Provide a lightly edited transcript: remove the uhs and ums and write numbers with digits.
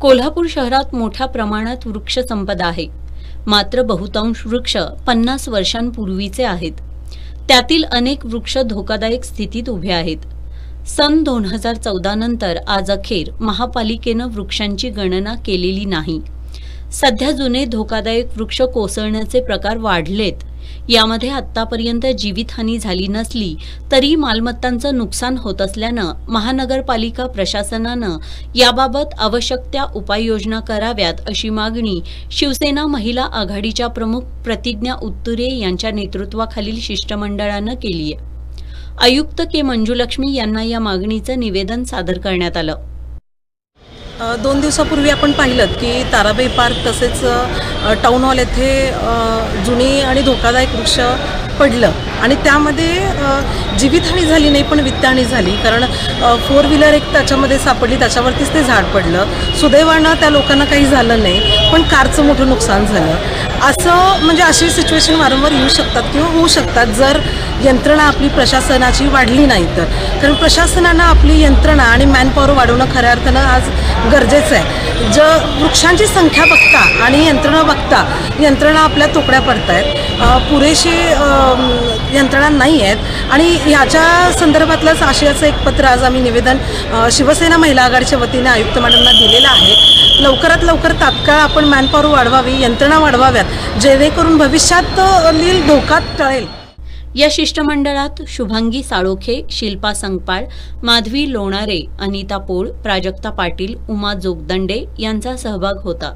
कोल्हापूर शहरात मोठ्या प्रमाणात वृक्षसंपदा आहे, मात्र बहुतांश वृक्ष 50 वर्षांपूर्वीचे आहेत। त्यातील अनेक वृक्ष धोकादायक स्थितीत उभे आहेत। सन 2014 नंतर आज अखेर महापालिकेनं वृक्षांची गणना केलेली नाही। सध्या जुने धोकादायक वृक्ष कोसळण्याचे प्रकार वाढलेत। यामध्ये आत्तापर्यंत जीवितहानी झाली नसली तरी मालमत्तांचं नुकसान होत असल्यानं महानगरपालिका प्रशासनानं याबाबत आवश्यक त्या उपाययोजना कराव्यात अशी मागणी शिवसेना महिला आघाडीच्या प्रमुख प्रतिज्ञा उत्तुरे यांच्या नेतृत्वाखालील शिष्टमंडळानं केली आहे। आयुक्त के मंजुलक्ष्मी यांना या मागणीचं निवेदन सादर करण्यात आलं। 2 दिवसापूर्वी आपण पाहिलं की ताराबाई पार्क तसेच टाउन हॉल येथे जुनी आणि धोकादायक वृक्ष पडलं आणि त्यामध्ये जीवितहानी झाली नाही पण वित्तहानी झाली, कारण 4 व्हीलर एक त्याच्यामध्ये सापडली, त्याच्यावरतीच ते झाड पडलं। सुदैवानं त्या लोकांना काही झालं नाही, पण कारचं मोठं नुकसान झालं। असं म्हणजे अशी सिच्युएशन वारंवार येऊ शकतात किंवा होऊ शकतात जर यंत्रणा आपली प्रशासनाची वाढली नाही तर। कारण प्रशासनानं आपली यंत्रणा आणि मॅनपॉवर वाढवणं खऱ्या अर्थानं आज गरजेचं आहे। वृक्षांची संख्या बघता आणि यंत्रणा बघता यंत्रणा आपल्या तुकड्या पडत आहेत, पुरेशी यंत्रणा नाही आहेत आणि ह्याच्या संदर्भातलंच आशयाचं एक पत्र आज आम्ही निवेदन शिवसेना महिला आघाडीच्या वतीने आयुक्त मॅडमना दिलेलं आहे। लवकरात लवकर तात्काळ आपण मॅनपॉवर वाढवावी, यंत्रणा वाढवाव्यात, जेणेकरून भविष्यात धोका टळेल। या शिष्टमंडळात शुभांगी साळोखे, शिल्पा संगपाळ, माधवी लोणारे, अनिता पोळ, प्राजक्ता पाटील, उमा जोगदंडे यांचा सहभाग होता।